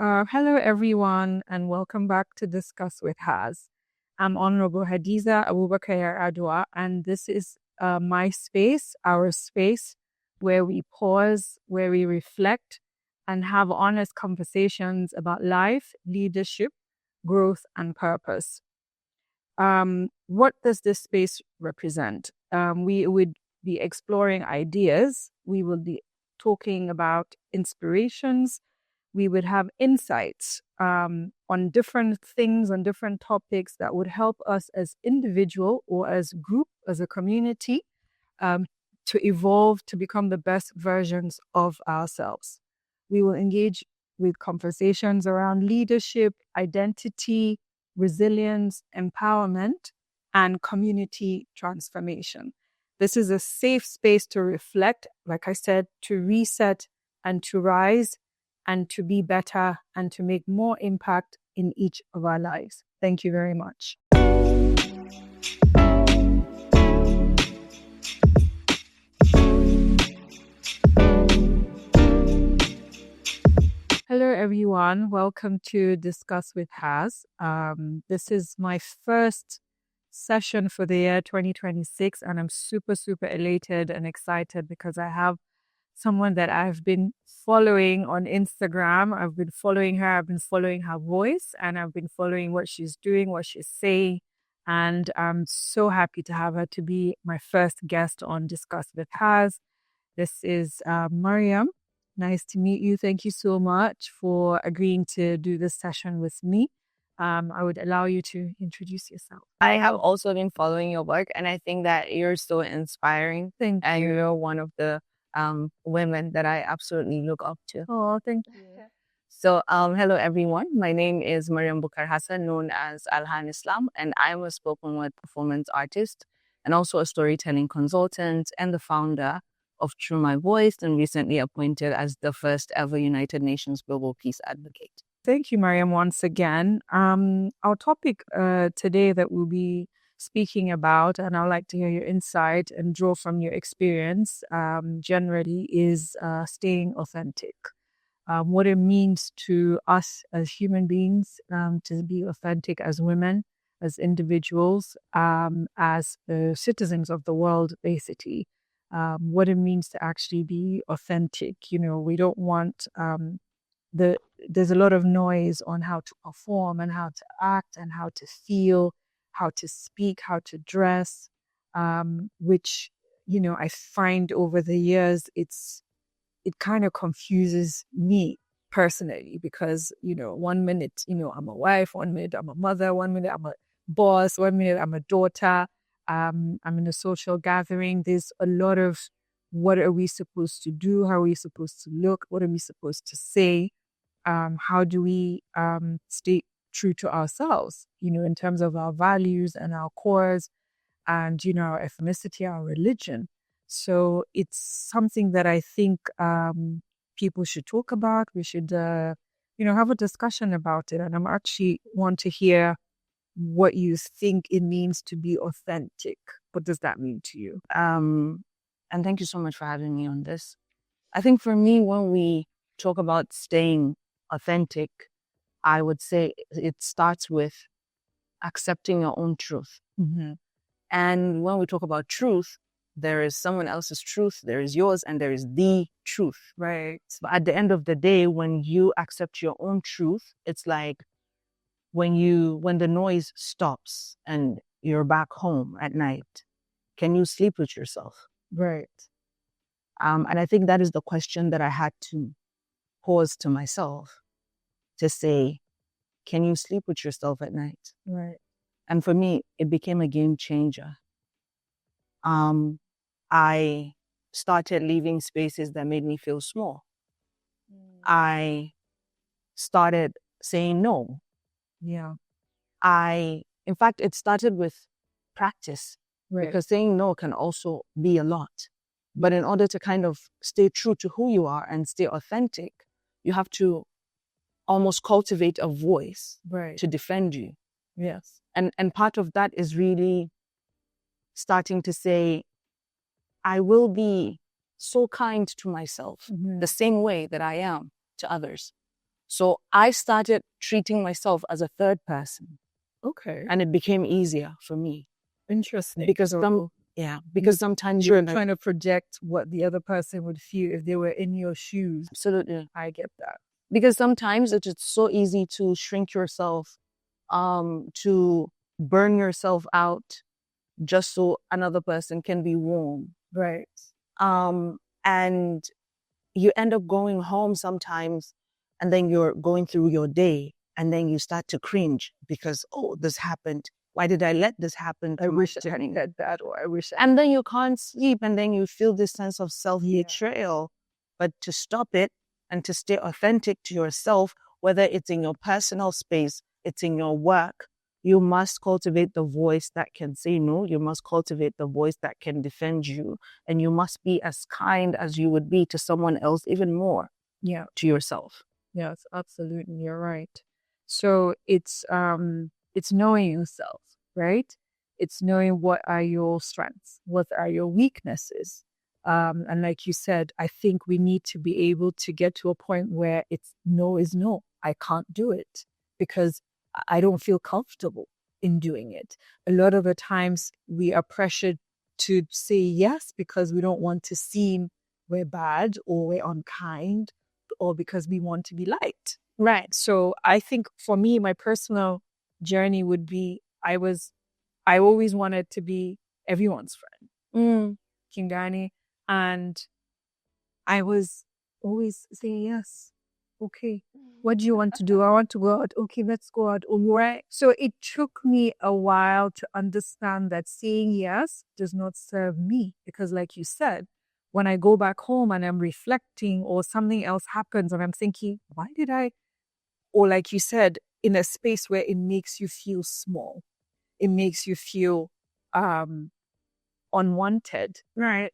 Hello everyone, and welcome back to Discuss with Haz. I'm Honorable Hadiza Abubakar Yar'Adua, and this is my space, our space, where we pause, where we reflect, and have honest conversations about life, leadership, growth, and purpose. What does this space represent? We would be exploring ideas. We will be talking about inspirations. We would have insights on different things, on different topics that would help us as individual or as group, as a community, to evolve, to become the best versions of ourselves. We will engage with conversations around leadership, identity, resilience, empowerment, and community transformation. This is a safe space to reflect, like I said, to reset and to rise and to be better and to make more impact in each of our lives. Thank you very much. Hello, everyone. Welcome to Discuss with Haz. This is my first session for the year 2026, and I'm super, super elated and excited because I have someone that I've been following on Instagram. I've been following her. I've been following her voice, and I've been following what she's doing, what she's saying. And I'm so happy to have her to be my first guest on Discuss with Haz. This is Maryam. Nice to meet you. Thank you so much for agreeing to do this session with me. I would allow you to introduce yourself. I have also been following your work, and I think that you're so inspiring. Thank and you. You're one of the women that I absolutely look up to. Oh, thank you. So, hello everyone. My name is Maryam Bukar Hassan, known as Alhan Islam, and I'm a spoken word performance artist and also a storytelling consultant and the founder of Through My Voice, and recently appointed as the first ever United Nations Global Peace Advocate. Thank you, Maryam, once again. Our topic today that we'll be speaking about, and I'd like to hear your insight and draw from your experience generally, is staying authentic. What it means to us as human beings to be authentic as women, as individuals, as citizens of the world, basically. What it means to actually be authentic. You know, we don't want there's a lot of noise on how to perform and how to act and how to feel, how to speak, how to dress, which, you know, I find over the years, it kind of confuses me personally because, you know, 1 minute, you know, I'm a wife, 1 minute I'm a mother, 1 minute I'm a boss, 1 minute I'm a daughter, I'm in a social gathering. There's a lot of what are we supposed to do? How are we supposed to look? What are we supposed to say? How do we stay true to ourselves, you know, in terms of our values and our cores and, you know, our ethnicity, our religion. So it's something that I think people should talk about. We should, you know, have a discussion about it. And I'm actually want to hear what you think it means to be authentic. What does that mean to you? And thank you so much for having me on this. I think for me, when we talk about staying authentic, I would say it starts with accepting your own truth. Mm-hmm. And when we talk about truth, there is someone else's truth, there is yours, and there is the truth. Right. But at the end of the day, when you accept your own truth, it's like when the noise stops and you're back home at night, can you sleep with yourself? Right. And I think that is the question that I had to pause to myself to say, can you sleep with yourself at night? Right. And for me, it became a game changer. I started leaving spaces that made me feel small. I started saying no. Yeah. In fact, it started with practice, Right. because saying no can also be a lot. But in order to kind of stay true to who you are and stay authentic, you have to almost cultivate a voice Right. to defend you. Yes. And part of that is really starting to say, I will be so kind to myself Mm-hmm. the same way that I am to others. So I started treating myself as a third person. Okay. And it became easier for me. Interesting. Because because sometimes you're trying to project what the other person would feel if they were in your shoes. Absolutely. I get that. Because sometimes it's so easy to shrink yourself, to burn yourself out just so another person can be warm. Right. And you end up going home sometimes, and then you're going through your day, and then you start to cringe because, oh, this happened. Why did I let this happen? I wish I hadn't had that, or I wish. And then you can't sleep, and then you feel this sense of self-betrayal. But to stop it and to stay authentic to yourself, whether it's in your personal space, it's in your work, you must cultivate the voice that can say no. You must cultivate the voice that can defend you. And you must be as kind as you would be to someone else, even more to yourself. Yes, absolutely. You're right. So it's knowing yourself, right? It's knowing what are your strengths, what are your weaknesses. And like you said, I think we need to be able to get to a point where it's no is no. I can't do it because I don't feel comfortable in doing it. A lot of the times we are pressured to say yes because we don't want to seem we're bad or we're unkind or because we want to be liked. Right. So I think for me, my personal journey would be I always wanted to be everyone's friend. Kingani. And I was always saying yes. Okay. What do you want to do? I want to go out. Okay, let's go out. Right. So it took me a while to understand that saying yes does not serve me. Because like you said, when I go back home and I'm reflecting or something else happens and I'm thinking, why did I? Or like you said, in a space where it makes you feel small. It makes you feel unwanted. Right.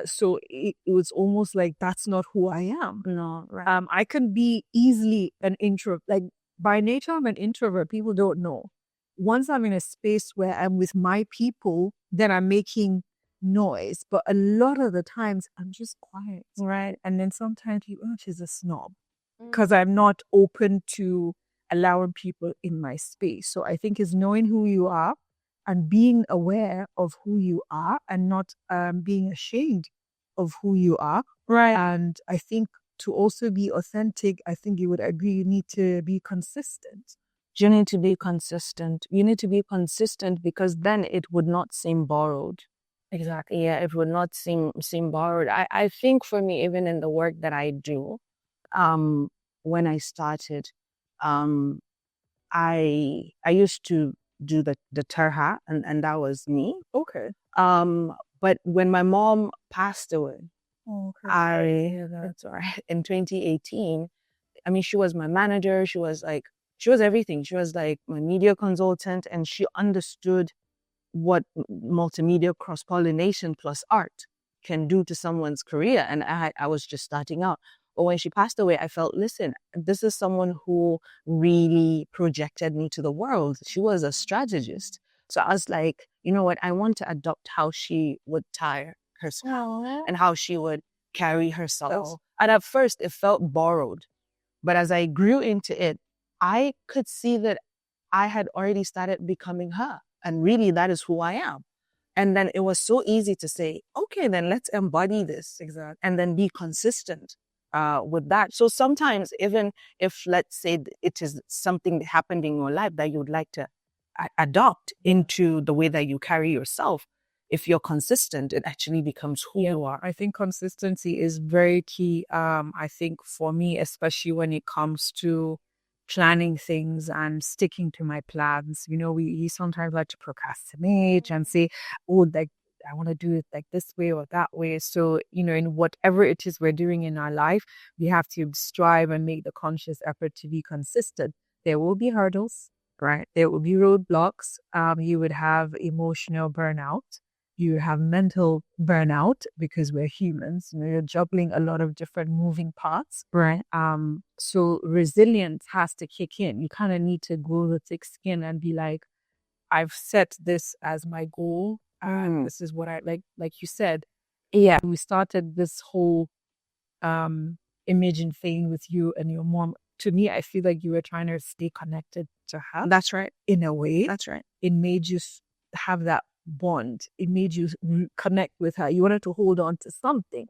So it was almost like that's not who I am. No, right. I can be easily an introvert. Like by nature, I'm an introvert. People don't know. Once I'm in a space where I'm with my people, then I'm making noise. But a lot of the times, I'm just quiet. Right. And then sometimes people, oh, she's a snob. Because I'm not open to allowing people in my space. So I think it's knowing who you are and being aware of who you are and not being ashamed of who you are. Right. And I think to also be authentic, I think you would agree you need to be consistent. You need to be consistent. You need to be consistent because then it would not seem borrowed. Exactly. Yeah, it would not seem borrowed. I think for me, even in the work that I do, when I started, I used to do the tarha, and that was me. Okay. But when my mom passed away, that's all right, in 2018, I mean, she was my manager. She was everything. She was like my media consultant, and she understood what multimedia cross-pollination plus art can do to someone's career. And I was just starting out. But when she passed away, I felt, listen, this is someone who really projected me to the world. She was a strategist. So I was like, you know what? I want to adopt how she would tie herself and how she would carry herself. And at first, it felt borrowed. But as I grew into it, I could see that I had already started becoming her. And really, that is who I am. And then it was so easy to say, okay, then let's embody this. Exactly. And then be consistent with that. So sometimes, even if, let's say, it is something that happened in your life that you would like to adopt into the way that you carry yourself, if you're consistent, it actually becomes who you are. I think consistency is very key. I think for me, especially when it comes to planning things and sticking to my plans. You know, we sometimes like to procrastinate and say, oh, like I want to do it like this way or that way. So, you know, in whatever it is we're doing in our life, we have to strive and make the conscious effort to be consistent. There will be hurdles, right? There will be roadblocks. You would have emotional burnout. You have mental burnout because we're humans. You know, you're juggling a lot of different moving parts. Right. So resilience has to kick in. You kind of need to grow the thick skin and be like, I've set this as my goal. And this is what I like you said. Yeah. We started this whole imaging thing with you and your mom to me, I feel like you were trying to stay connected to her. That's right. In a way. That's right. It made you have that bond. It made you connect with her. You wanted to hold on to something.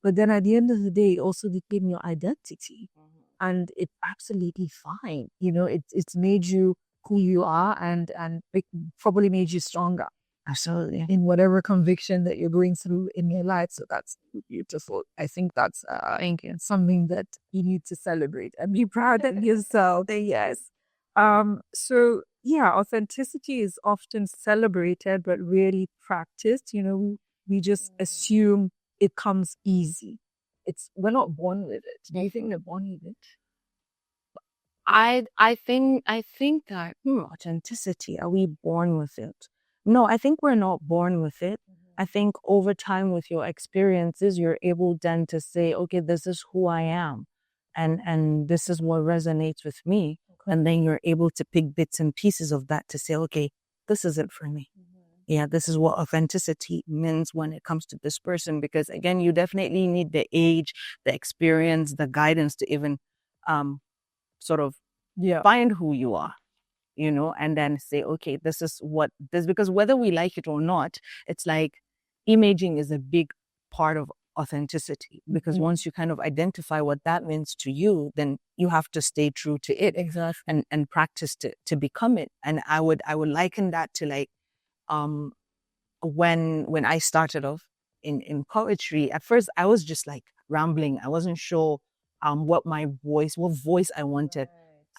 But then at the end of the day, it also became your identity. And it's absolutely fine. You know, it's made you who you are and it probably made you stronger. Absolutely. In whatever conviction that you're going through in your life. So that's beautiful. I think that's something that you need to celebrate and be proud of yourself. Yes. So yeah, authenticity is often celebrated, but really practiced. You know, we just assume it comes easy. We're not born with it. Do you think we're born with it? I think that authenticity, are we born with it? No, I think we're not born with it. I think over time with your experiences, you're able then to say, okay, this is who I am. And this is what resonates with me. Okay. And then you're able to pick bits and pieces of that to say, okay, this isn't for me. Yeah, this is what authenticity means when it comes to this person. Because again, you definitely need the age, the experience, the guidance to even sort of find who you are, you know, and then say, okay, this is what this, because whether we like it or not, it's like imaging is a big part of authenticity, because once you kind of identify what that means to you, then you have to stay true to it. Exactly. And practice to become it. And I would liken that to like when I started off in poetry, at first I was just like rambling. I wasn't sure what voice I wanted.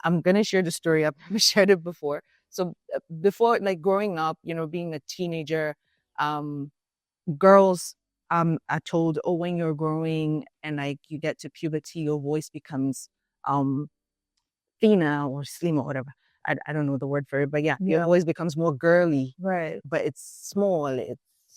I'm going to share the story. I've never shared it before. So before, like growing up, you know, being a teenager, girls are told, oh, when you're growing and like you get to puberty, your voice becomes thinner or slim or whatever. I don't know the word for it, but yeah, your voice becomes more girly. Right. But it's small.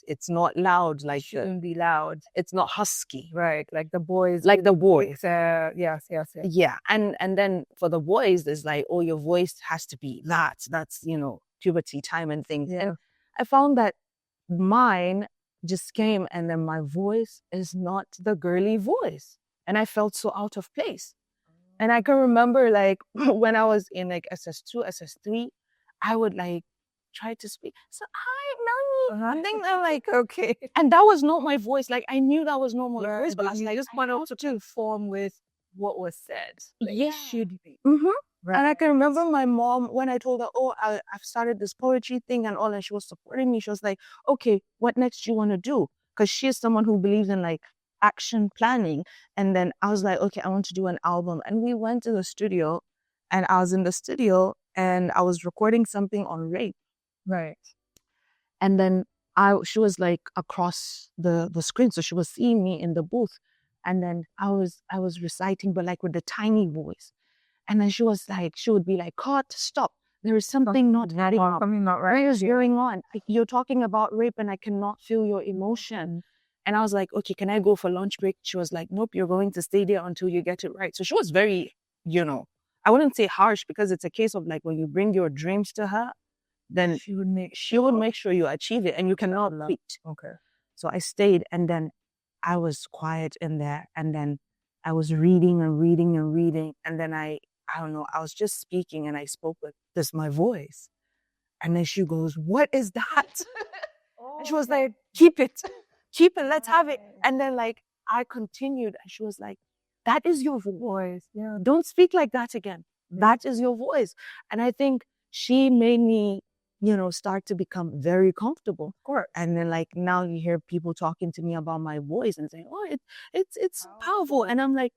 It's not loud. Like it shouldn't be loud. It's not husky. Right. Like the boys. Like the boys. Yes. Yeah. And then for the boys, there's like, oh, your voice has to be that. That's, you know, puberty time and things. Yeah. And I found that mine just came and then my voice is not the girly voice. And I felt so out of place. And I can remember like when I was in like SS2, SS3, I would like try to speak. So hi, Melanie. I think I'm like, okay. And that was not my voice. Like I knew that was not my voice, but I was like, just want to conform with what was said. Like, yeah. It should be. Right. And I can remember my mom, when I told her, oh, I've started this poetry thing and all, and she was supporting me. She was like, okay, what next do you want to do? Because she is someone who believes in like action planning. And then I was like, okay, I want to do an album. And we went to the studio, and I was in the studio and I was recording something on rape. Right. And then she was like across the screen. So she was seeing me in the booth. And then I was reciting, but like with a tiny voice. And then she would be like, cut, stop. There is something not right. What is going on? You're talking about rape and I cannot feel your emotion. And I was like, okay, can I go for lunch break? She was like, nope, you're going to stay there until you get it right. So she was very, you know, I wouldn't say harsh, because it's a case of like when you bring your dreams to her, then she would make sure you achieve it and you cannot quit. Okay. So I stayed, and then I was quiet in there, and then I was reading and reading and reading. And then I don't know, I was just speaking and I spoke with my voice. And then she goes, what is that? And she was like, keep it, let's have it. And then like, I continued and she was like, that is your voice. Yeah. Don't speak like that again. That is your voice. And I think she made me, you know, start to become very comfortable. Of course. And then like now you hear people talking to me about my voice and saying, oh, it's powerful. And I'm like,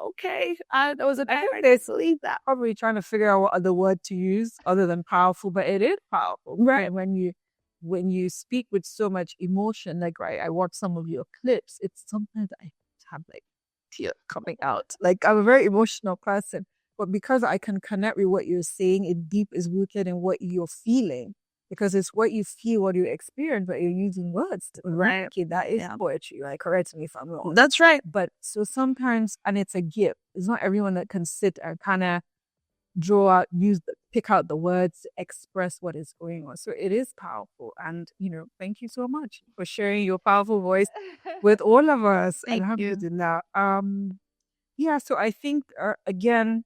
okay, that was a time I didn't believe that. Probably trying to figure out what other word to use other than powerful, but it is powerful. Right. When you speak with so much emotion, like, right, I watch some of your clips, it's sometimes I have like tears coming out. Like, I'm a very emotional person, but because I can connect with what you're saying, it deep is rooted in what you're feeling. Because it's what you feel, what you experience, but you're using words to right. That is poetry. Like, correct me if I'm wrong. That's right. But so sometimes, and it's a gift. It's not everyone that can sit and kind of pick out the words to express what is going on. So it is powerful. And, you know, thank you so much for sharing your powerful voice with all of us. Thank you. Yeah, so I think, again,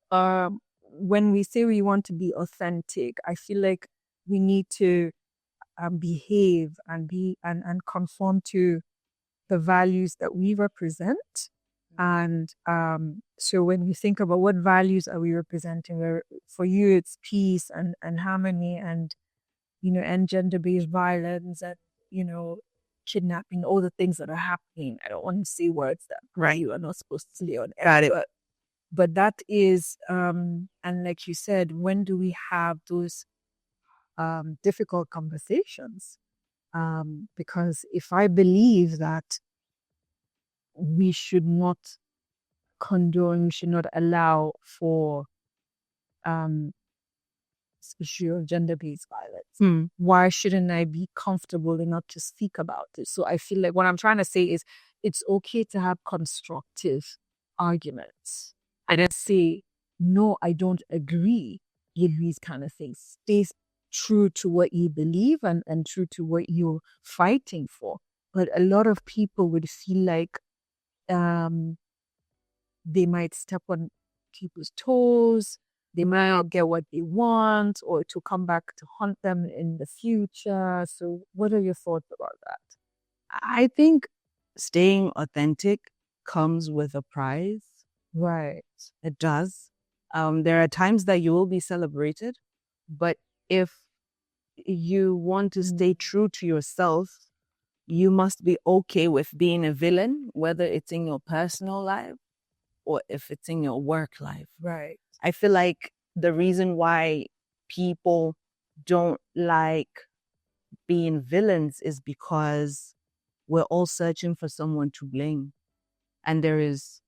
when we say we want to be authentic, I feel like we need to behave and and conform to the values that we represent. And so when you think about what values are we representing, for you it's peace and harmony and, and gender-based violence and, kidnapping, all the things that are happening. I don't want to say words that you are not supposed to say on air, but that is, and like you said, when do we have those difficult conversations? Because if I believe that we should not condone, we should not allow for this issue of gender-based violence, why shouldn't I be comfortable enough to speak about it? So I feel like what I'm trying to say is it's okay to have constructive arguments. I didn't say, no, I don't agree with these kind of things. Stay true to what you believe and true to what you're fighting for. But a lot of people would feel like they might step on people's toes, they might not get what they want, or to come back to haunt them in the future. So what are your thoughts about that? I think staying authentic comes with a prize. Right. It does. There are times that you will be celebrated, but if you want to stay true to yourself, you must be okay with being a villain, whether it's in your personal life or if it's in your work life. Right. I feel like the reason why people don't like being villains is because we're all searching for someone to blame. And there is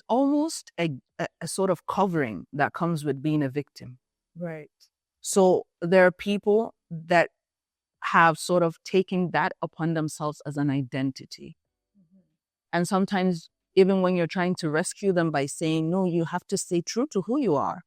almost a sort of covering that comes with being a victim. Right. So there are people that have sort of taken that upon themselves as an identity. And sometimes even when you're trying to rescue them by saying, no, you have to stay true to who you are,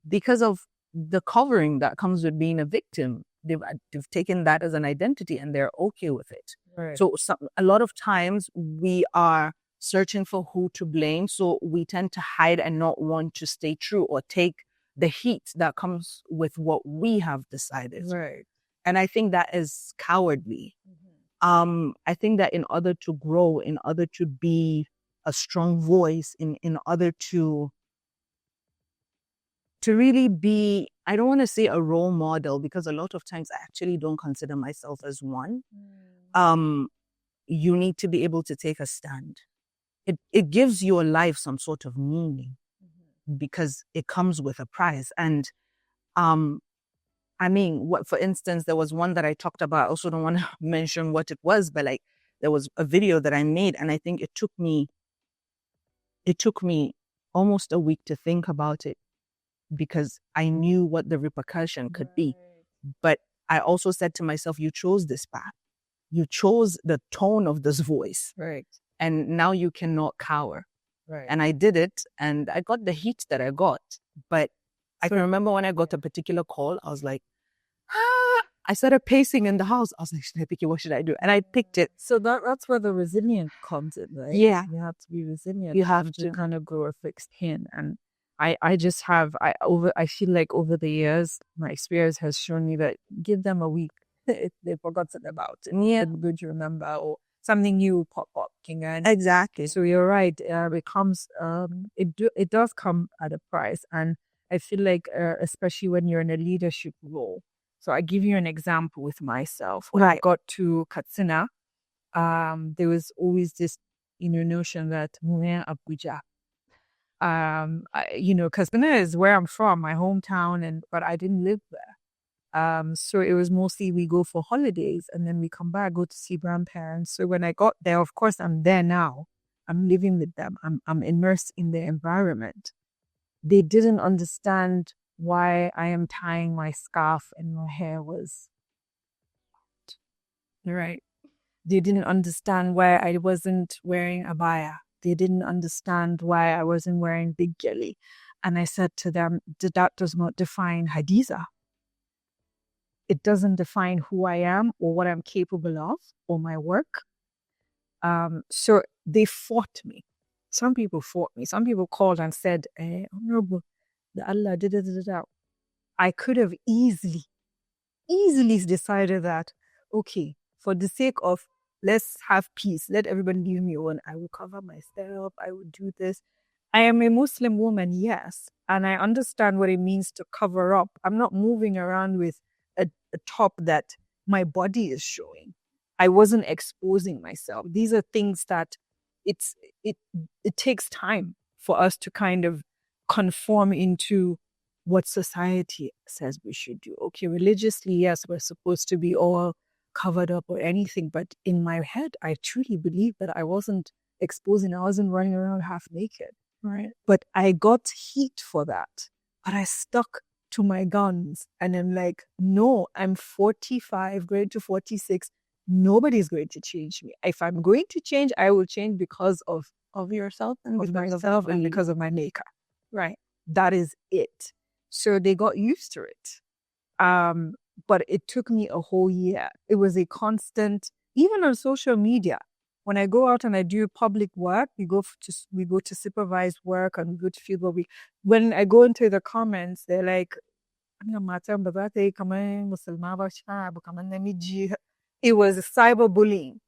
because of the covering that comes with being a victim, they've taken that as an identity and they're okay with it. Right. So a lot of times we are searching for who to blame. So we tend to hide and not want to stay true or take the heat that comes with what we have decided. Right. And I think that is cowardly. I think that in order to grow, in order to be a strong voice, in order to really be, I don't want to say a role model, because a lot of times I actually don't consider myself as one. You need to be able to take a stand. It gives your life some sort of meaning because it comes with a prize. And I mean, for instance, there was one that I talked about. I also don't want to mention what it was, but like there was a video that I made, and I think it took me almost a week to think about it because I knew what the repercussion could be. But I also said to myself, you chose this path. You chose the tone of this voice. Right. And now you cannot cower. Right. And I did it, and I got the heat that I got. But I can remember when I got a particular call, I was like, I started pacing in the house. I was like, should I pick it? What should I do? And I picked it. So that's where the resilience comes in, right? Yeah. You have to be resilient. You have to kind of grow a thick skin. And I just have, I feel like over the years, my experience has shown me that give them a week, if they've forgotten about it. Yeah. It's good to remember, or something new pop up. Exactly. So you're right. It comes, it does come at a price. And I feel like, especially when you're in a leadership role. So I give you an example with myself. When I got to Katsina, there was always this, notion that Abuja. Katsina is where I'm from, my hometown, but I didn't live there. So it was mostly we go for holidays and then we come back, go to see grandparents. So when I got there, of course, I'm there now. I'm living with them. I'm immersed in their environment. They didn't understand why I am tying my scarf and my hair was right. They didn't understand why I wasn't wearing abaya. They didn't understand why I wasn't wearing big jelly. And I said to them, that does not define Hadiza. It doesn't define who I am or what I'm capable of or my work. So they fought me. Some people fought me. Some people called and said, Honorable, the Allah did it. I could have easily decided that, okay, for the sake of let's have peace, let everybody leave me alone. I will cover myself. I will do this. I am a Muslim woman, yes, and I understand what it means to cover up. I'm not moving around with a top that my body is showing. I wasn't exposing myself. These are things that it's it it takes time for us to kind of conform into what society says we should do. Okay, religiously, yes, we're supposed to be all covered up or anything, but in my head, I truly believe that I wasn't exposing, I wasn't running around half naked. Right. But I got heat for that. But I stuck to my guns and I'm like, no, I'm 45, going to 46. Nobody's going to change me. If I'm going to change, I will change because of yourself and myself and because of my maker. Right. That is it. So they got used to it. But it took me a whole year. It was a constant, even on social media. When I go out and I do public work, we go to supervise work and we go to field work. When I go into the comments, they're like, it was cyberbullying.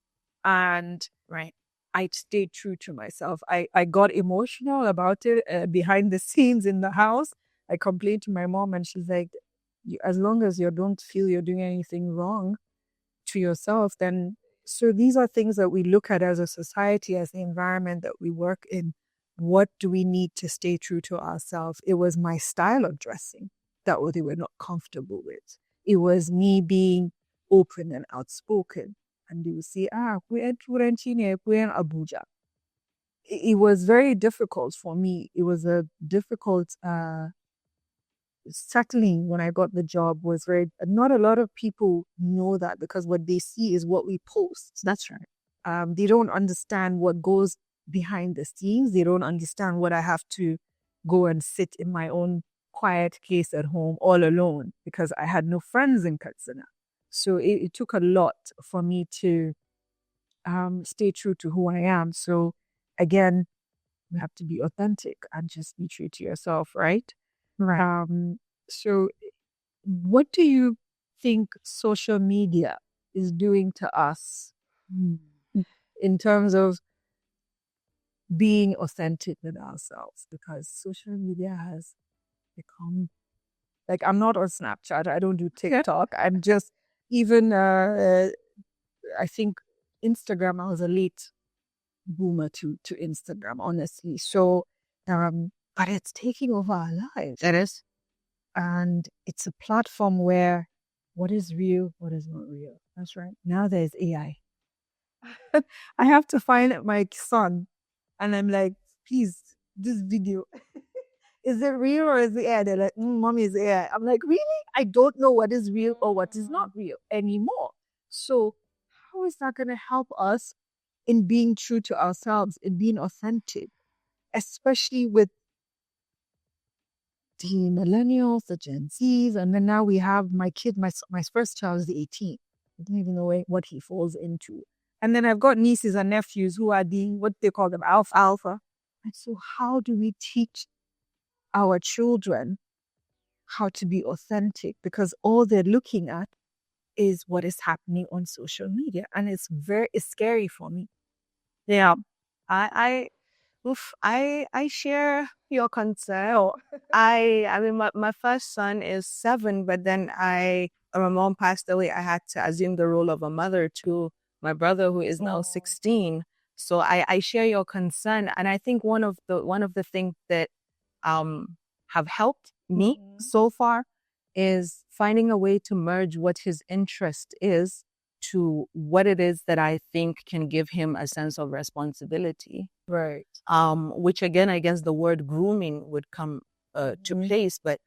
And right. I stayed true to myself. I got emotional about it behind the scenes in the house. I complained to my mom and she's like, as long as you don't feel you're doing anything wrong to yourself, then so these are things that we look at as a society, as the environment that we work in. What do we need to stay true to ourselves? It was my style of dressing that they were not comfortable with. It was me being open and outspoken. And they would say, we're in Abuja. It was very difficult for me. It was a difficult settling when I got the job was not a lot of people know that because what they see is what we post. That's right. They don't understand what goes behind the scenes. They don't understand what I have to go and sit in my own quiet place at home all alone because I had no friends in Katsina. So it took a lot for me to stay true to who I am. So again, you have to be authentic and just be true to yourself, right? Right. So what do you think social media is doing to us in terms of being authentic with ourselves? Because social media has become like, I'm not on Snapchat. I don't do TikTok. I'm just even, I think Instagram, I was a late boomer to Instagram, honestly. So, but it's taking over our lives. It is. And it's a platform where what is real, what is not real. That's right. Now there's AI. I have to find my son and I'm like, please, this video, is it real or is it AI? They're like, mommy, is AI. I'm like, really? I don't know what is real or what is not real anymore. So how is that going to help us in being true to ourselves, in being authentic, especially with the millennials, the Gen Zs, and then now we have my kid, my first child is 18. I don't even know what he falls into. And then I've got nieces and nephews who are what they call them, alpha. And so how do we teach our children how to be authentic? Because all they're looking at is what is happening on social media. And it's scary for me. Yeah. I share your concern. I mean, my first son is 7, but then my mom passed away. I had to assume the role of a mother to my brother who is now 16. So I share your concern, and I think one of the things that have helped me so far is finding a way to merge what his interest is to what it is that I think can give him a sense of responsibility. Right. Which again, I guess the word grooming would come to place, but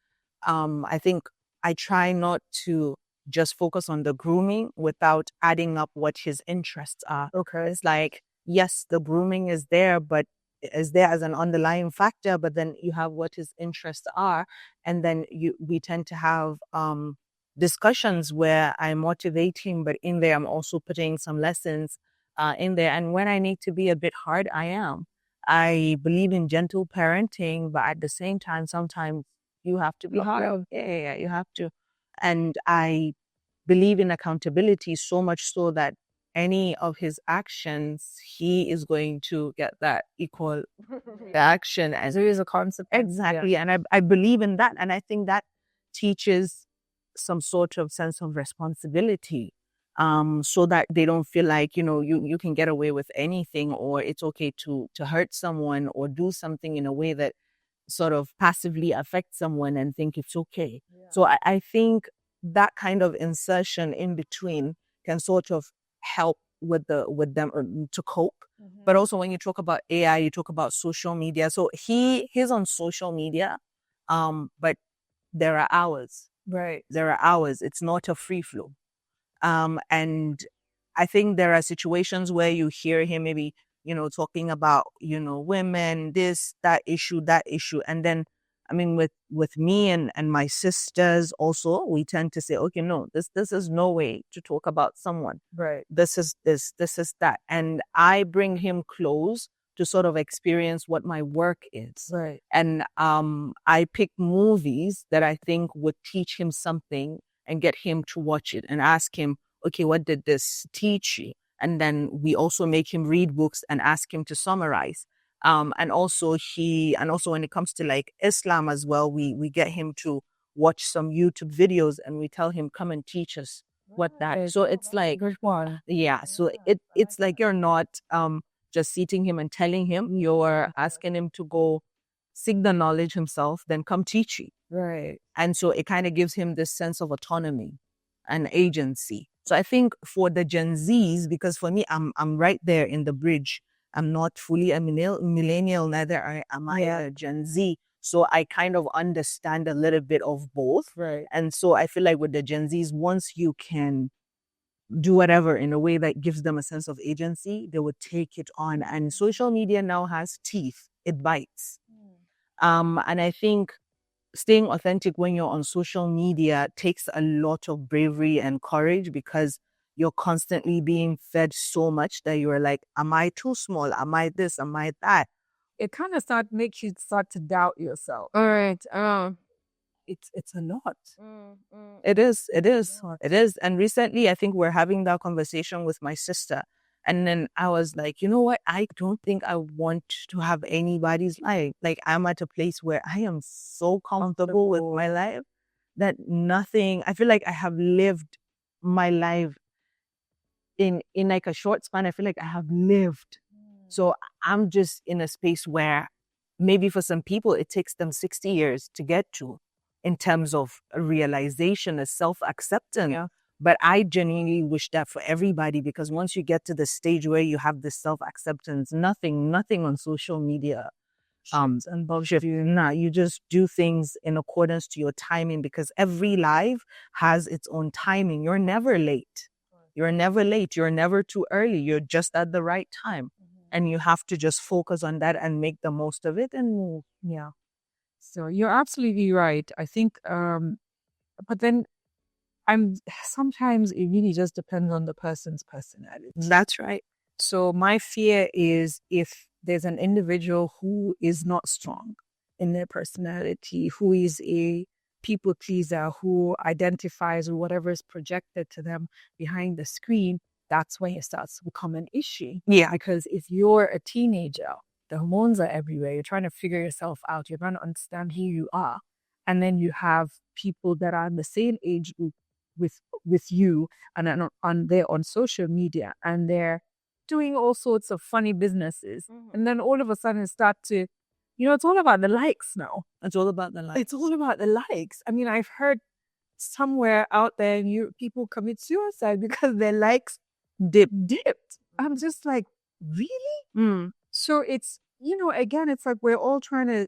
I think I try not to just focus on the grooming without adding up what his interests are. Okay. It's like, yes, the grooming is there, but is there as an underlying factor, but then you have what his interests are. And then we tend to have discussions where I motivate him, but in there I'm also putting some lessons in there. And when I need to be a bit hard, I am. I believe in gentle parenting, but at the same time, sometimes you have to be hard. Yeah, you have to. And I believe in accountability so much so that any of his actions, he is going to get that equal reaction. As there is a concept. Exactly. Yeah. And I believe in that. And I think that teaches some sort of sense of responsibility. So that they don't feel like, you can get away with anything, or it's okay to hurt someone or do something in a way that sort of passively affects someone and think it's okay. Yeah. So I think that kind of insertion in between can sort of help with them to cope. Mm-hmm. But also when you talk about AI, you talk about social media. So he's on social media, but there are hours. Right. There are hours. It's not a free flow. And I think there are situations where you hear him maybe, talking about, women, this, that issue. And then, I mean, with me and my sisters also, we tend to say, okay, no, this is no way to talk about someone. Right. This is that. And I bring him close to sort of experience what my work is. Right. And I pick movies that I think would teach him something and get him to watch it and ask him, okay, what did this teach you? And then we also make him read books and ask him to summarize. And also when it comes to like Islam as well, we get him to watch some YouTube videos and we tell him, come and teach us what that. So it's like, yeah. So it's like you're not just seating him and telling him, you're asking him to go seek the knowledge himself, then come teach you. Right. And so it kind of gives him this sense of autonomy and agency. So I think for the Gen Zs, because for me, I'm right there in the bridge. I'm not fully a millennial, neither am I a Gen Z. So I kind of understand a little bit of both. Right. And so I feel like with the Gen Zs, once you can do whatever in a way that gives them a sense of agency, they would take it on. And social media now has teeth. It bites. And I think staying authentic when you're on social media takes a lot of bravery and courage, because you're constantly being fed so much that you're like, am I too small? Am I this? Am I that? It kind of makes you start to doubt yourself. All right. It's a lot. It is. It is. And recently, I think we're having that conversation with my sister. And then I was like, you know what? I don't think I want to have anybody's life. Like, I'm at a place where I am so comfortable with my life that I feel like I have lived my life in like a short span. I feel like I have lived. So I'm just in a space where maybe for some people, it takes them 60 years to get to in terms of a realization, a self-acceptance. Yeah. But I genuinely wish that for everybody, because once you get to the stage where you have this self-acceptance, nothing on social media and bullshit. You just do things in accordance to your timing, because every life has its own timing. You're never late. You're never late. You're never too early. You're just at the right time. And you have to just focus on that and make the most of it and move. Yeah. So you're absolutely right. I think, but then sometimes it really just depends on the person's personality. That's right. So my fear is if there's an individual who is not strong in their personality, who is a people pleaser, who identifies with whatever is projected to them behind the screen, that's when it starts to become an issue. Yeah. Because if you're a teenager, the hormones are everywhere. You're trying to figure yourself out. You're trying to understand who you are. And then you have people that are in the same age group with you, and they're on social media and they're doing all sorts of funny businesses. And then all of a sudden start to, it's all about the likes now. It's all about the likes. I mean, I've heard somewhere out there people commit suicide because their likes dipped. I'm just like, really? So it's, again, it's like we're all trying to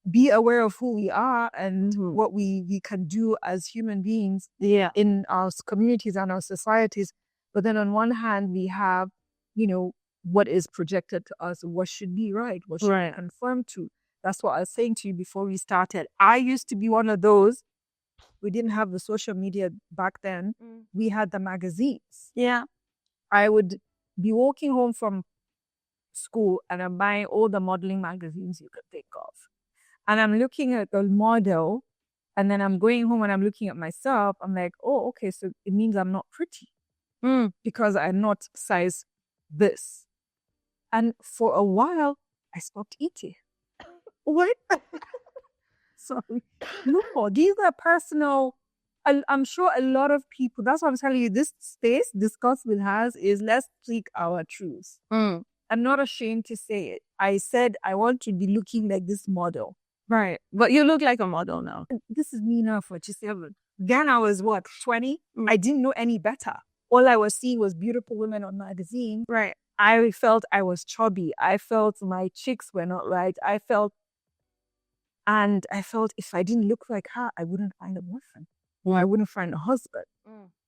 be aware of who we are and what we can do as human beings in our communities and our societies. But then on one hand, we have, what is projected to us, what should be right, what should be conform to. That's what I was saying to you before we started. I used to be one of those. We didn't have the social media back then. We had the magazines. Yeah. I would be walking home from school and I'm buying all the modeling magazines you could think of. And I'm looking at the model and then I'm going home and I'm looking at myself. I'm like, oh, okay, so it means I'm not pretty because I'm not size this. And for a while, I stopped eating. What? Sorry. No, these are personal. I'm sure a lot of people, that's what I'm telling you, this space, Discuss with Has, is let's speak our truths. I'm not ashamed to say it. I said I want to be looking like this model. Right. But you look like a model now. This is me now, 47. Then I was what, 20? I didn't know any better. All I was seeing was beautiful women on magazine. Right. I felt I was chubby. I felt my cheeks were not right. I felt if I didn't look like her, I wouldn't find a boyfriend. Or I wouldn't find a husband.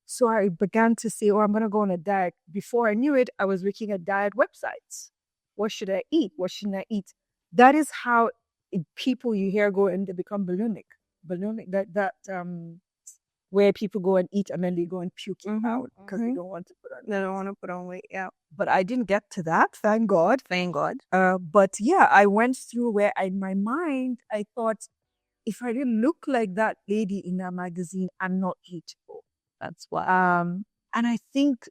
So I began to say, oh, I'm going to go on a diet. Before I knew it, I was looking at diet websites. What should I eat? What shouldn't I eat? That is how people you hear go and they become bulimic. Bulimic, where people go and eat and then they go and puke it out because they don't want to put on. They don't want to put on weight, yeah. But I didn't get to that, thank God. Thank God. But yeah, I went through where in my mind, I thought, if I didn't look like that lady in that magazine, I'm not eatable. That's why. And I think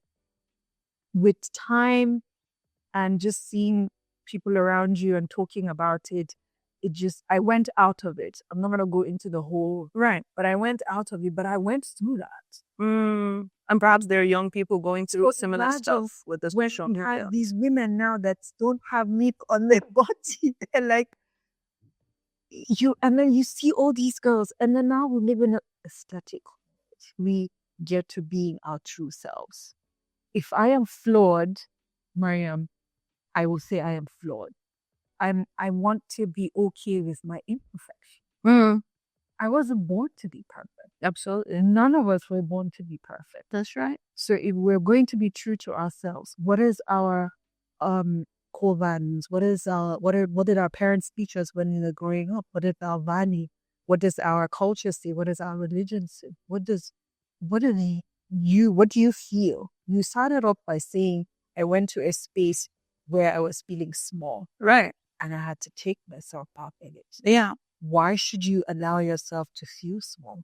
with time and just seeing people around you and talking about it, I went out of it. I'm not going to go into the whole, right, but I went out of it, but I went through that. And perhaps there are young people going through similar stuff with the social media. These women now that don't have meat on their body, they're like, and then you see all these girls, and then now we live in an aesthetic. We get to being our true selves. If I am flawed, Maryam, I will say I am flawed. I want to be okay with my imperfection. I wasn't born to be perfect. Absolutely. None of us were born to be perfect. That's right. So if we're going to be true to ourselves, what is our core values? What did our parents teach us when we were growing up? What is our value? What does our culture say? What does our religion say? What do you feel? You started off by saying, I went to a space where I was feeling small. Right. And I had to take myself out in it. Yeah. Why should you allow yourself to feel small?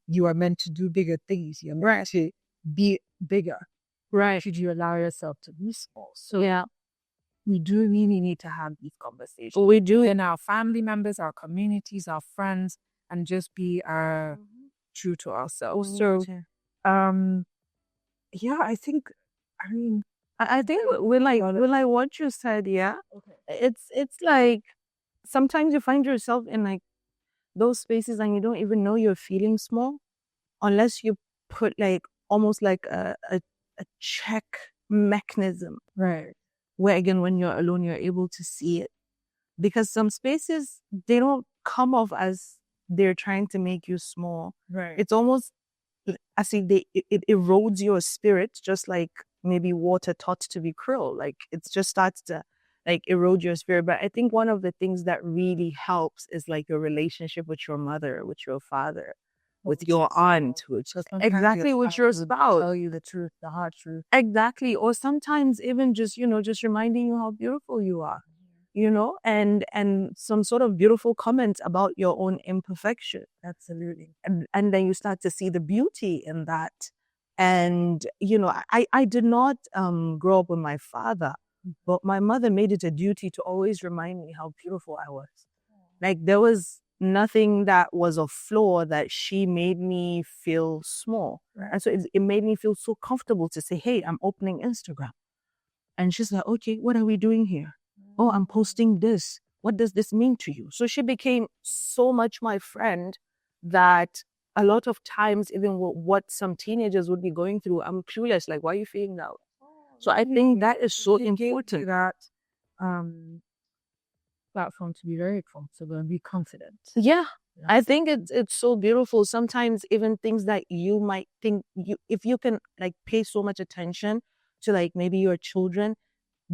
You are meant to do bigger things. You're meant to be bigger. Right. Should you allow yourself to be small? So yeah, we do really need to have these conversations. We do in our family members, our communities, our friends, and just be true to ourselves. So, yeah, I think we like what you said. Yeah, okay. It's like sometimes you find yourself in like those spaces and you don't even know you're feeling small unless you put like almost like a check mechanism, right? Where again, when you're alone, you're able to see it, because some spaces they don't come off as they're trying to make you small. Right. It's almost as if it erodes your spirit, just like maybe water taught to be cruel. Like it just starts to like erode your spirit. But I think one of the things that really helps is like your relationship with your mother, with your father, with your aunt, with your spouse. Tell you the truth, the hard truth. Exactly. Or sometimes even just, just reminding you how beautiful you are, and some sort of beautiful comments about your own imperfection. Absolutely. And then you start to see the beauty in that. And, I did not grow up with my father, but my mother made it a duty to always remind me how beautiful I was. Like there was nothing that was a flaw that she made me feel small. Right. And so it made me feel so comfortable to say, hey, I'm opening Instagram. And she's like, okay, what are we doing here? Oh, I'm posting this. What does this mean to you? So she became so much my friend that a lot of times, even what some teenagers would be going through, I'm clueless. Like, why are you feeling that? So I think that is so important. That platform to be very comfortable and be confident. Yeah. I think it's so beautiful. Sometimes even things that you might think if you can like pay so much attention to like maybe your children,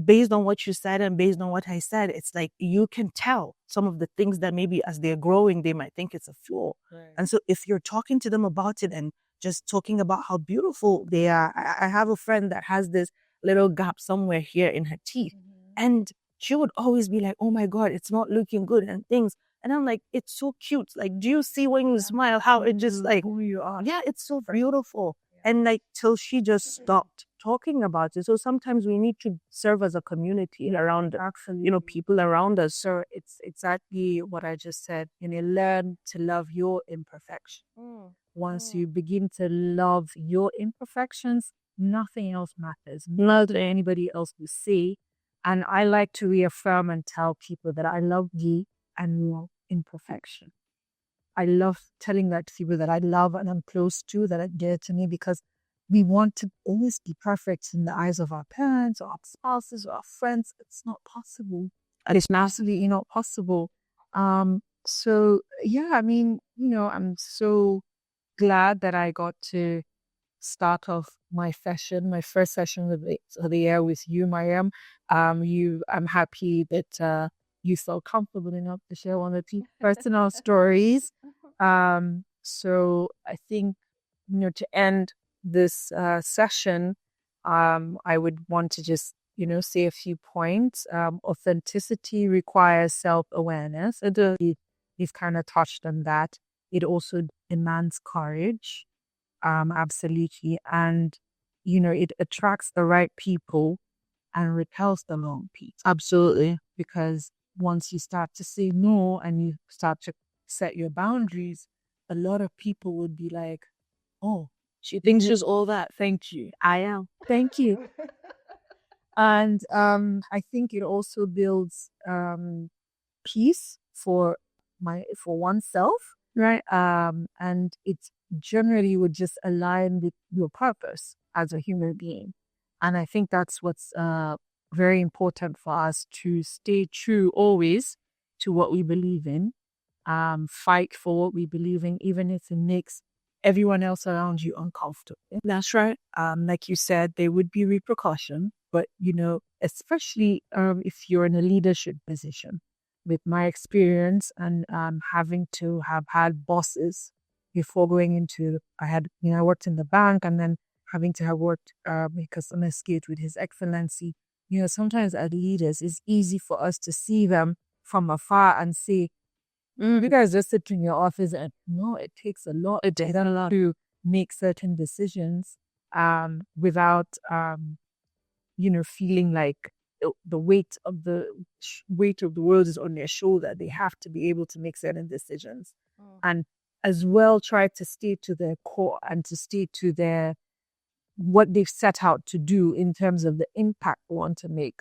based on what you said and based on what I said, it's like you can tell some of the things that maybe as they're growing, they might think it's a flaw. Right. And so if you're talking to them about it and just talking about how beautiful they are, I have a friend that has this little gap somewhere here in her teeth. And she would always be like, oh my God, it's not looking good and things. And I'm like, it's so cute. Like, do you see when you smile how it just like, who you are. yeah, it's so beautiful. And like, till she just stopped talking about it. So sometimes we need to serve as a community around, people around us. So it's exactly what I just said. Learn to love your imperfection. Once you begin to love your imperfections, nothing else matters. Not that anybody else will say. And I like to reaffirm and tell people that I love you and your imperfection. I love telling that to people that I love and I'm close to, that are dear to me, because we want to always be perfect in the eyes of our parents or our spouses or our friends. It's not possible. And it's absolutely not possible. So yeah, I mean, I'm so glad that I got to start off my first session of the year with you, Maryam. I'm happy that you felt comfortable enough to share one of the personal stories. So I think, to end this session, I would want to just, say a few points. Authenticity requires self-awareness. You've kind of touched on that. It also demands courage. Absolutely. And, it attracts the right people and repels the wrong people. Absolutely. Because once you start to say no and you start to set your boundaries, a lot of people would be like, oh, she thinks she's all that. Thank you. I am. Thank you. And I think it also builds peace for oneself, right? And it's generally would just align with your purpose as a human being. And I think that's what's very important for us, to stay true always to what we believe in, fight for what we believe in, even if it makes everyone else around you uncomfortable. That's right. Like you said, there would be repercussion, but especially if you're in a leadership position. With my experience and having to have had bosses before going into, I worked in the bank, and then having to have worked because I'm skilled with His Excellency. Sometimes as leaders, it's easy for us to see them from afar and say, you guys just sit in your office, and no, it takes a lot. It takes a lot to make certain decisions without feeling like the weight of the world is on their shoulder. They have to be able to make certain decisions, and as well try to stay to their core and to stay to what they've set out to do in terms of the impact they want to make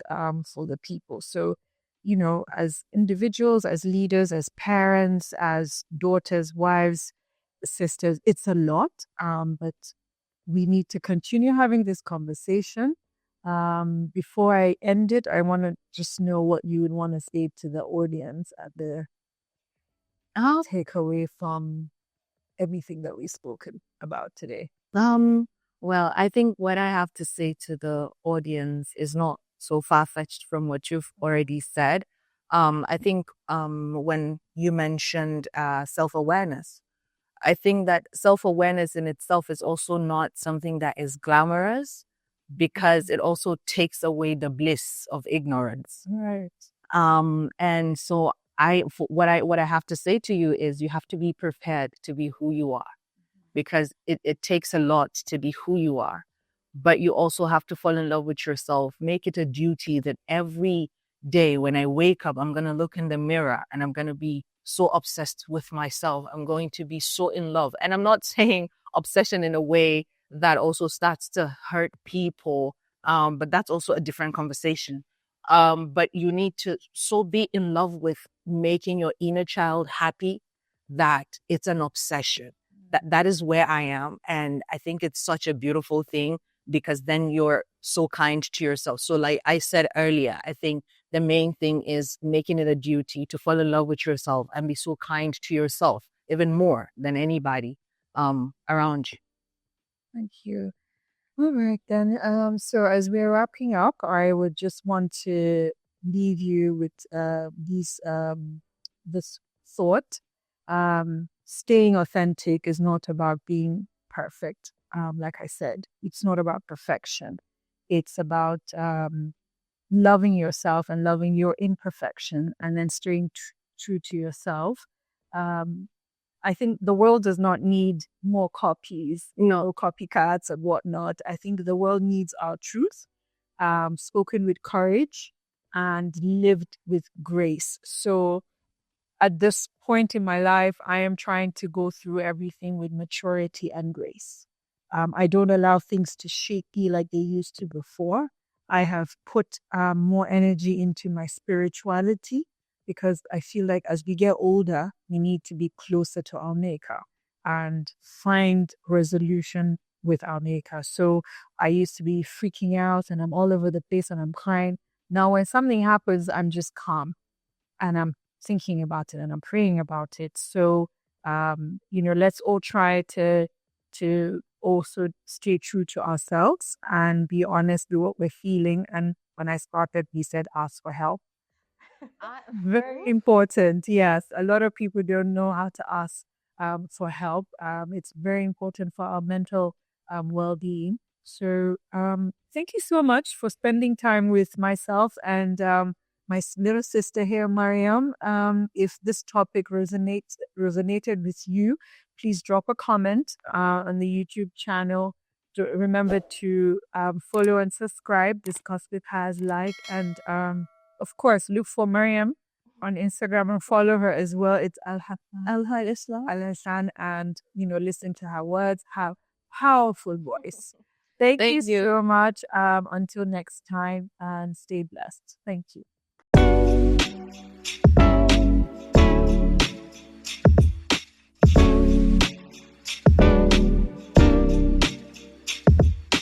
for the people. So, as individuals, as leaders, as parents, as daughters, wives, sisters, it's a lot, but we need to continue having this conversation. Before I end it, I want to just know what you would want to say to the audience at the takeaway from everything that we've spoken about today. Well, I think what I have to say to the audience is not so far-fetched from what you've already said. I think when you mentioned self-awareness, I think that self-awareness in itself is also not something that is glamorous, because it also takes away the bliss of ignorance. Right. And so what I have to say to you is, you have to be prepared to be who you are, because it takes a lot to be who you are. But you also have to fall in love with yourself. Make it a duty that every day when I wake up, I'm going to look in the mirror and I'm going to be so obsessed with myself. I'm going to be so in love. And I'm not saying obsession in a way that also starts to hurt people, but that's also a different conversation. But you need to so be in love with making your inner child happy that it's an obsession. That is where I am. And I think it's such a beautiful thing, because then you're so kind to yourself. So like I said earlier, I think the main thing is making it a duty to fall in love with yourself and be so kind to yourself, even more than anybody around you. Thank you. All right, then. So as we're wrapping up, I would just want to leave you with this thought. Staying authentic is not about being perfect. Like I said, it's not about perfection. It's about loving yourself and loving your imperfection and then staying true to yourself. Um, I think the world does not need more copies, no copycats and whatnot. I think the world needs our truth, spoken with courage and lived with grace. So at this point in my life, I am trying to go through everything with maturity and grace. I don't allow things to shake me like they used to before. I have put more energy into my spirituality because I feel like as we get older, we need to be closer to our Maker and find resolution with our Maker. So I used to be freaking out and I'm all over the place and I'm crying. Now, when something happens, I'm just calm and I'm thinking about it and I'm praying about it. So, let's all try to also stay true to ourselves and be honest with what we're feeling. And when I started, we said ask for help. Very important. Yes, a lot of people don't know how to ask for help. It's very important for our mental well-being. So, thank you so much for spending time with myself and my little sister here, Mariam. If this topic resonated with you, please drop a comment on the YouTube channel. Remember to follow and subscribe, discuss with Has, like, and of course, look for Maryam on Instagram and follow her as well. It's Al-Hassan, and listen to her words, her powerful voice. Thank you so much. Until next time, and stay blessed. Thank you.